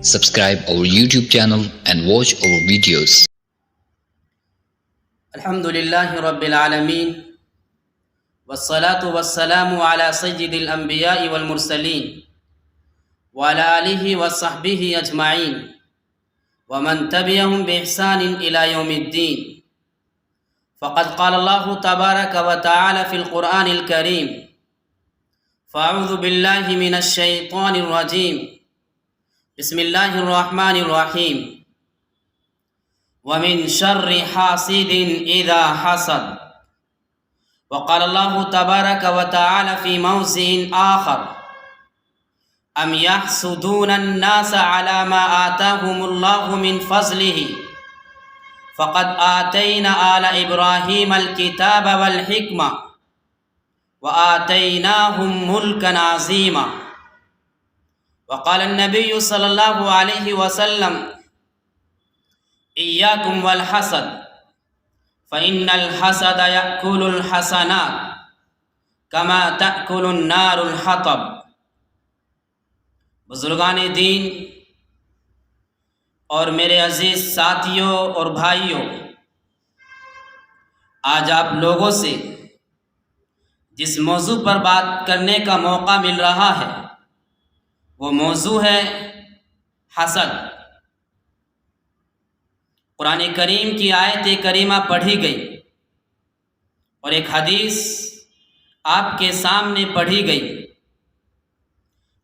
Subscribe our YouTube channel and watch our videos. الحمد لله رب العالمين والصلاة والسلام على سيد الأنبياء والمرسلين وعلى آله وصحبه أجمعين ومن تبعهم بإحسان إلى يوم الدين. فقد قال الله تبارك وتعالى في القرآن الكريم: فأعوذ بالله من الشيطان الرجيم، بسم الله الرحمن الرحيم. ومن شر حاسد إذا حسد. وقال الله تبارك وتعالى في موضع آخر: أم يحسدون الناس على ما آتاهم الله من فضله فقد آتينا آل إبراهيم الكتاب والحكمة وآتيناهم ملكا عظيما. وقال النبي صلى الله عليه وسلم: إياكم والحسد فإن الحسد يأكل الحسنات كما تأكل النار الحطب. بزرگان دین اور میرے عزیز ساتھیوں اور بھائیوں، آج آپ لوگوں سے جس موضوع پر بات کرنے کا موقع مل رہا ہے وہ موضوع ہے حسد. قرآن کریم کی آیت کریمہ پڑھی گئی اور ایک حدیث آپ کے سامنے پڑھی گئی.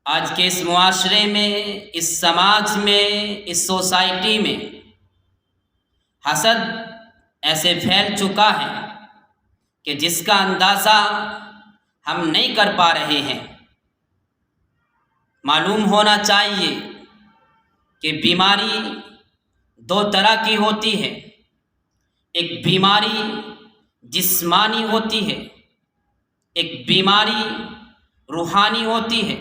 آج کے اس معاشرے میں، اس سماج میں، اس سوسائٹی میں حسد ایسے پھیل چکا ہے کہ جس کا اندازہ ہم نہیں کر پا رہے ہیں. معلوم ہونا چاہیے کہ بیماری دو طرح کی ہوتی ہے. ایک بیماری جسمانی ہوتی ہے، ایک بیماری روحانی ہوتی ہے.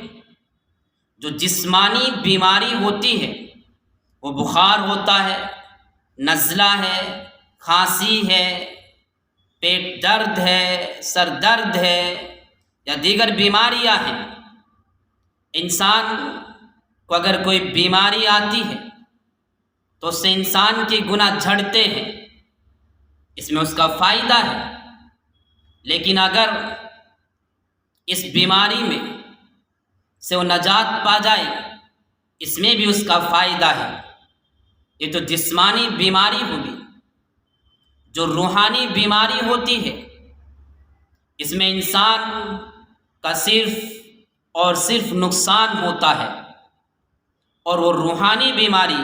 جو جسمانی بیماری ہوتی ہے وہ بخار ہوتا ہے، نزلہ ہے، کھانسی ہے، پیٹ درد ہے، سر درد ہے یا دیگر بیماریاں ہیں. انسان کو اگر کوئی بیماری آتی ہے تو اس سے انسان کے گناہ جھڑتے ہیں، اس میں اس کا فائدہ ہے. لیکن اگر اس بیماری میں سے وہ نجات پا جائے، اس میں بھی اس کا فائدہ ہے. یہ تو جسمانی بیماری ہوگی. جو روحانی بیماری ہوتی ہے اس میں انسان کا صرف اور صرف نقصان ہوتا ہے. اور وہ روحانی بیماری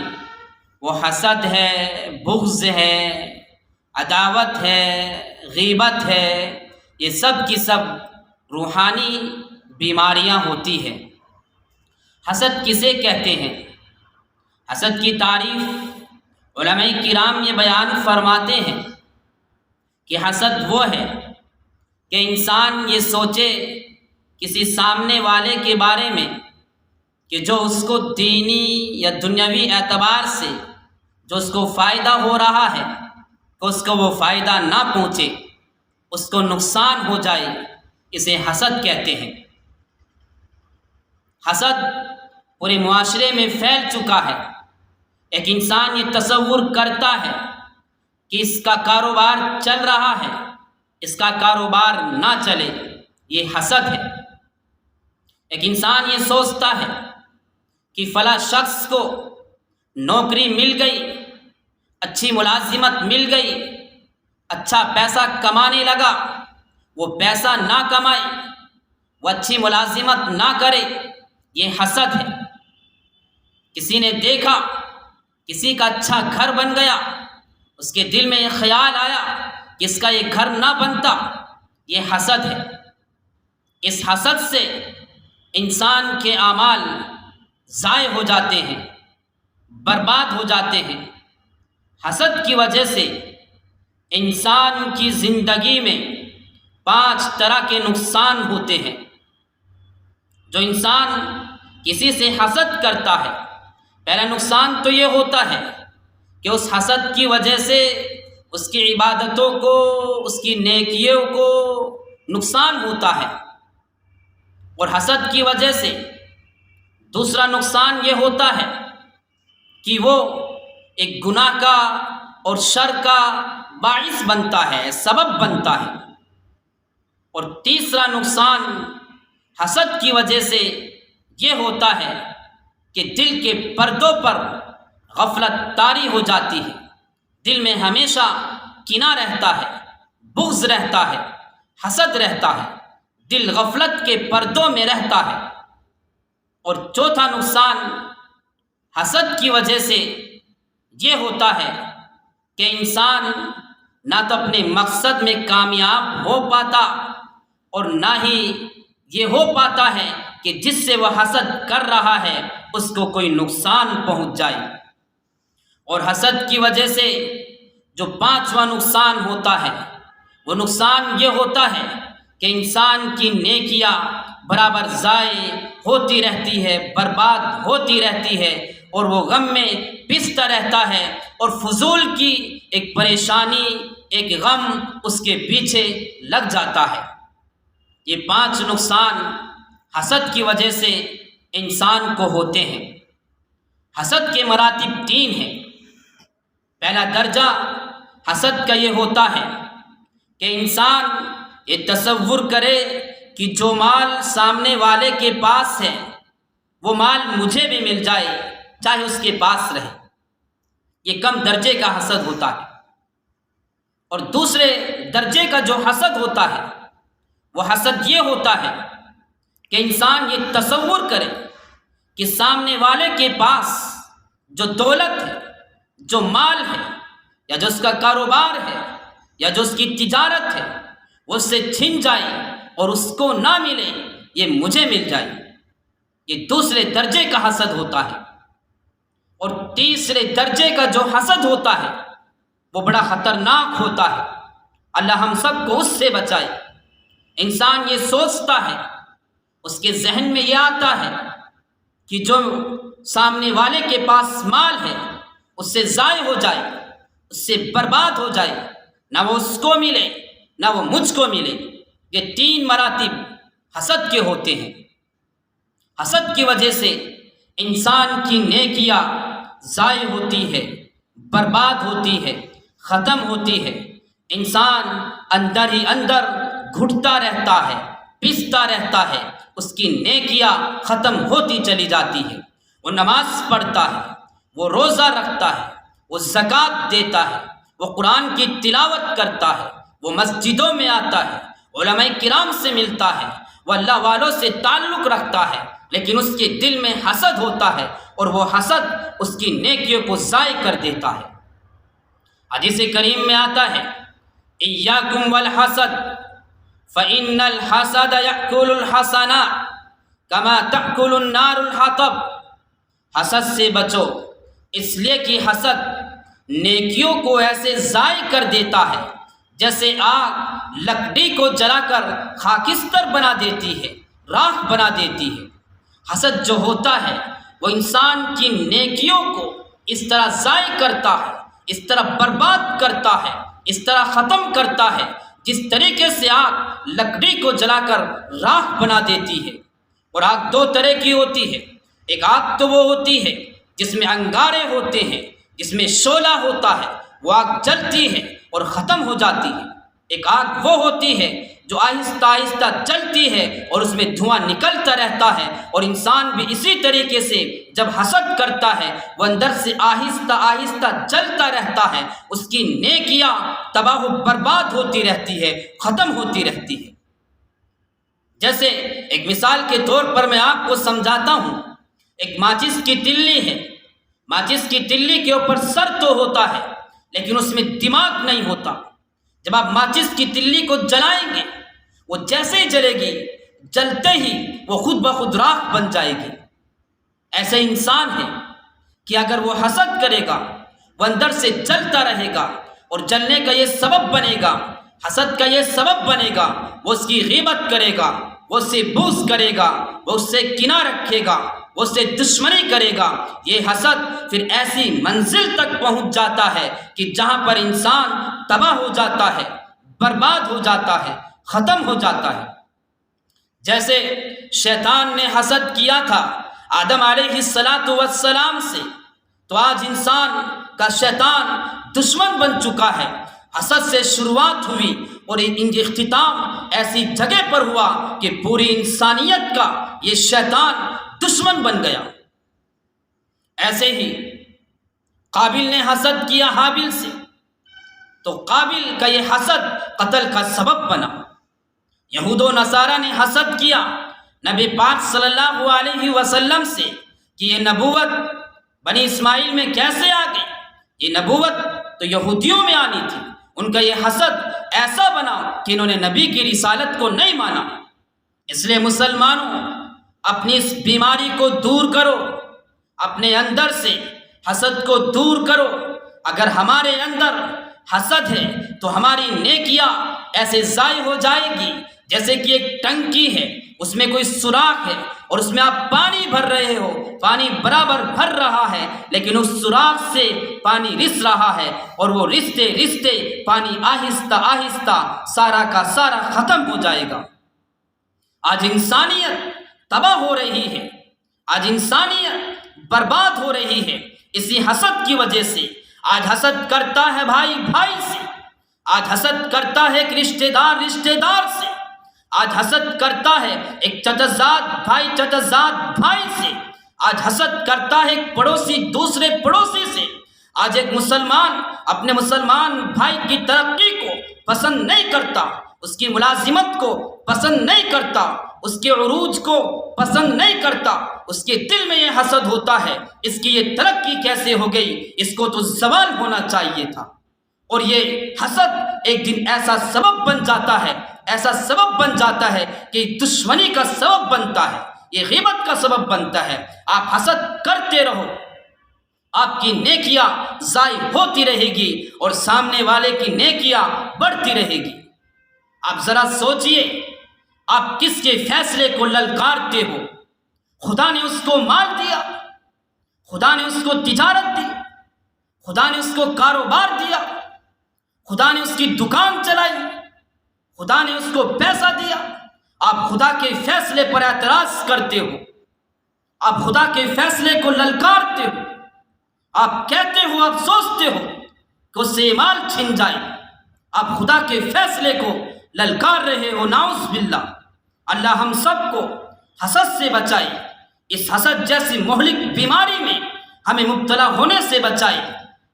وہ حسد ہے، بغض ہے، عداوت ہے، غیبت ہے. یہ سب کی سب روحانی بیماریاں ہوتی ہیں. حسد کسے کہتے ہیں؟ حسد کی تعریف علماء کرام یہ بیان فرماتے ہیں کہ حسد وہ ہے کہ انسان یہ سوچے کسی سامنے والے کے بارے میں کہ جو اس کو دینی یا دنیاوی اعتبار سے جو اس کو فائدہ ہو رہا ہے کہ اس کو وہ فائدہ نہ پہنچے، اس کو نقصان ہو جائے. اسے حسد کہتے ہیں. حسد پورے معاشرے میں پھیل چکا ہے. ایک انسان یہ تصور کرتا ہے کہ اس کا کاروبار چل رہا ہے، اس کا کاروبار نہ چلے، یہ حسد ہے. ایک انسان یہ سوچتا ہے کہ فلاں شخص کو نوکری مل گئی، اچھی ملازمت مل گئی، اچھا پیسہ کمانے لگا، وہ پیسہ نہ کمائے، وہ اچھی ملازمت نہ کرے، یہ حسد ہے. کسی نے دیکھا کسی کا اچھا گھر بن گیا، اس کے دل میں یہ خیال آیا کہ اس کا یہ گھر نہ بنتا، یہ حسد ہے. اس حسد سے انسان کے اعمال ضائع ہو جاتے ہیں، برباد ہو جاتے ہیں. حسد کی وجہ سے انسان کی زندگی میں 5 طرح کے نقصان ہوتے ہیں. جو انسان کسی سے حسد کرتا ہے، پہلا نقصان تو یہ ہوتا ہے کہ اس حسد کی وجہ سے اس کی عبادتوں کو، اس کی نیکیوں کو نقصان ہوتا ہے. اور حسد کی وجہ سے دوسرا نقصان یہ ہوتا ہے کہ وہ ایک گناہ کا اور شر کا باعث بنتا ہے، سبب بنتا ہے۔ اور تیسرا نقصان حسد کی وجہ سے یہ ہوتا ہے کہ دل کے پردوں پر غفلت طاری ہو جاتی ہے، دل میں ہمیشہ کینہ رہتا ہے، بغض رہتا ہے، حسد رہتا ہے، دل غفلت کے پردوں میں رہتا ہے۔ اور چوتھا نقصان حسد کی وجہ سے یہ ہوتا ہے کہ انسان نہ تو اپنے مقصد میں کامیاب ہو پاتا اور نہ ہی یہ ہو پاتا ہے کہ جس سے وہ حسد کر رہا ہے اس کو کوئی نقصان پہنچ جائے۔ اور حسد کی وجہ سے جو پانچواں نقصان ہوتا ہے وہ نقصان یہ ہوتا ہے کہ انسان کی نیکیاں برابر ضائع ہوتی رہتی ہے، برباد ہوتی رہتی ہے، اور وہ غم میں پستا رہتا ہے، اور فضول کی ایک پریشانی، ایک غم اس کے پیچھے لگ جاتا ہے۔ یہ 5 نقصان حسد کی وجہ سے انسان کو ہوتے ہیں۔ حسد کے مراتب 3 ہیں۔ پہلا درجہ حسد کا یہ ہوتا ہے کہ انسان یہ تصور کرے کہ جو مال سامنے والے کے پاس ہے وہ مال مجھے بھی مل جائے چاہے اس کے پاس رہے۔ یہ کم درجے کا حسد ہوتا ہے۔ اور دوسرے درجے کا جو حسد ہوتا ہے وہ حسد یہ ہوتا ہے کہ انسان یہ تصور کرے کہ سامنے والے کے پاس جو دولت ہے، جو مال ہے، یا جو اس کا کاروبار ہے، یا جو اس کی تجارت ہے، وہ اس سے چھن جائے اور اس کو نہ ملے، یہ مجھے مل جائے۔ یہ دوسرے درجے کا حسد ہوتا ہے۔ اور تیسرے درجے کا جو حسد ہوتا ہے وہ بڑا خطرناک ہوتا ہے۔ اللہ ہم سب کو اس سے بچائے۔ انسان یہ سوچتا ہے، اس کے ذہن میں یہ آتا ہے کہ جو سامنے والے کے پاس مال ہے اس سے ضائع ہو جائے، اس سے برباد ہو جائے، نہ وہ اس کو ملے نہ وہ مجھ کو ملے۔ یہ 3 مراتب حسد کے ہوتے ہیں۔ حسد کی وجہ سے انسان کی نیکیاں ضائع ہوتی ہے، برباد ہوتی ہے، ختم ہوتی ہے۔ انسان اندر ہی اندر گھٹتا رہتا ہے، پستا رہتا ہے، اس کی نیکیاں ختم ہوتی چلی جاتی ہے۔ وہ نماز پڑھتا ہے، وہ روزہ رکھتا ہے، وہ زکوٰۃ دیتا ہے، وہ قرآن کی تلاوت کرتا ہے، وہ مسجدوں میں آتا ہے، علماء کرام سے ملتا ہے، وہ اللہ والوں سے تعلق رکھتا ہے، لیکن اس کے دل میں حسد ہوتا ہے اور وہ حسد اس کی نیکیوں کو ضائع کر دیتا ہے۔ حدیث کریم میں آتا ہے ایاکم والحسد فإن الحسد یأکل الحسنات کما تأکل النار الحطب۔ حسد سے بچو، اس لیے کہ حسد نیکیوں کو ایسے ضائع کر دیتا ہے جیسے آگ لکڑی کو جلا کر خاکستر بنا دیتی ہے، راکھ بنا دیتی ہے۔ حسد جو ہوتا ہے وہ انسان کی نیکیوں کو اس طرح ضائع کرتا ہے، اس طرح برباد کرتا ہے، اس طرح ختم کرتا ہے جس طریقے سے آگ لکڑی کو جلا کر راکھ بنا دیتی ہے۔ اور آگ 2 طرح کی ہوتی ہے۔ ایک آگ تو وہ ہوتی ہے جس میں انگارے ہوتے ہیں، جس میں شعلہ ہوتا ہے، وہ آگ جلتی ہے اور ختم ہو جاتی ہے۔ ایک آگ وہ ہوتی ہے جو آہستہ آہستہ جلتی ہے اور اس میں دھواں نکلتا رہتا ہے، اور انسان بھی اسی طریقے سے جب حسد کرتا ہے وہ اندر سے آہستہ آہستہ جلتا رہتا ہے، اس کی نیکیاں تباہ و برباد ہوتی رہتی ہے، ختم ہوتی رہتی ہے۔ جیسے ایک مثال کے طور پر میں آپ کو سمجھاتا ہوں، ایک ماچس کی تلی ہے۔ ماچس کی تلی کے اوپر سر تو ہوتا ہے لیکن اس میں دماغ نہیں ہوتا۔ جب آپ ماچس کی تلی کو جلائیں گے وہ جیسے ہی جلے گی، جلتے ہی وہ خود بخود راکھ بن جائے گی۔ ایسے انسان ہے کہ اگر وہ حسد کرے گا وہ اندر سے جلتا رہے گا، اور جلنے کا یہ سبب بنے گا، حسد کا یہ سبب بنے گا، وہ اس کی غیبت کرے گا، وہ اس سے بغض کرے گا، وہ اس سے کینہ رکھے گا، وہ اس سے دشمنی کرے گا۔ یہ حسد پھر ایسی منزل تک پہنچ جاتا ہے کہ جہاں پر انسان تباہ ہو جاتا ہے، برباد ہو جاتا ہے، ختم ہو جاتا ہے۔ جیسے شیطان نے حسد کیا تھا آدم علیہ السلام سے، تو آج انسان کا شیطان دشمن بن چکا ہے۔ حسد سے شروعات ہوئی اور ان کی اختتام ایسی جگہ پر ہوا کہ پوری انسانیت کا یہ شیطان دشمن بن گیا۔ ایسے ہی قابل نے حسد کیا حابل سے، تو قابل کا یہ حسد قتل کا سبب بنا۔ یہود و نصارہ نے حسد کیا نبی پاک صلی اللہ علیہ وسلم سے کہ یہ نبوت بنی اسماعیل میں کیسے آ گئی؟ یہ نبوت تو یہودیوں میں آنی تھی۔ ان کا یہ حسد ایسا بنا کہ انہوں نے نبی کی رسالت کو نہیں مانا۔ اس لیے مسلمانوں، اپنی اس بیماری کو دور کرو، اپنے اندر سے حسد کو دور کرو۔ اگر ہمارے اندر حسد ہے تو ہماری نیکیاں ایسے ضائع ہو جائے گی جیسے کہ ایک ٹنکی ہے، اس میں کوئی سوراخ ہے اور اس میں آپ پانی بھر رہے ہو، پانی برابر بھر رہا ہے، لیکن اس سوراخ سے پانی رس رہا ہے اور وہ رستے رستے پانی آہستہ آہستہ سارا کا سارا ختم ہو جائے گا۔ آج انسانیت تباہ ہو رہی ہے، آج انسانیت برباد ہو رہی ہے اسی حسد کی وجہ سے۔ آج حسد کرتا ہے بھائی بھائی سے، آج حسد کرتا ہے ایک رشتہ دار رشتہ دار سے، آج حسد کرتا ہے ایک چچزاد بھائی سے، آج حسد کرتا ہے ایک پڑوسی دوسرے پڑوسی سے۔ آج ایک مسلمان اپنے مسلمان بھائی کی ترقی کو پسند نہیں کرتا، اس کی ملازمت کو پسند نہیں کرتا، اس کے عروج کو پسند نہیں کرتا، اس کے دل میں یہ حسد ہوتا ہے اس کی یہ ترقی کیسے ہو گئی، اس کو تو زوال ہونا چاہیے تھا۔ اور یہ حسد ایک دن ایسا سبب بن جاتا ہے، ایسا سبب بن جاتا ہے کہ دشمنی کا سبب بنتا ہے، یہ غیبت کا سبب بنتا ہے۔ آپ حسد کرتے رہو، آپ کی نیکیاں ضائع ہوتی رہے گی اور سامنے والے کی نیکیاں بڑھتی رہے گی۔ آپ ذرا سوچئے، آپ کس کے فیصلے کو للکارتے ہو؟ خدا نے اس کو مال دیا، خدا نے اس کو تجارت دی، خدا نے اس کو کاروبار دیا، خدا نے اس کی دکان چلائی، خدا نے اس کو پیسہ دیا۔ آپ خدا کے فیصلے پر اعتراض کرتے ہو، آپ خدا کے فیصلے کو للکارتے ہو، آپ کہتے ہو، آپ سوچتے ہو کہ اس سے مال چھن جائے، آپ خدا کے فیصلے کو للکار رہے ہو۔ نعوذ باللہ، اللہ ہم سب کو حسد سے بچائے، اس حسد جیسی مہلک بیماری میں ہمیں مبتلا ہونے سے بچائے۔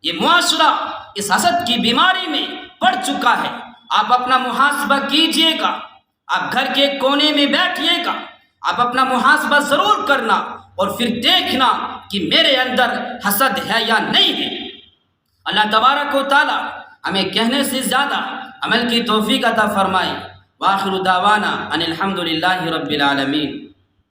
یہ معاشرہ اس حسد کی بیماری میں پڑ چکا ہے۔ آپ اپنا محاسبہ کیجئے گا، آپ گھر کے کونے میں بیٹھیے گا، آپ اپنا محاسبہ ضرور کرنا اور پھر دیکھنا کہ میرے اندر حسد ہے یا نہیں ہے۔ اللہ تبارک و تعالی ہمیں کہنے سے زیادہ عمل کی توفیق عطا فرمائے۔ وآخر دعوانا ان الحمد للہ رب العالمین۔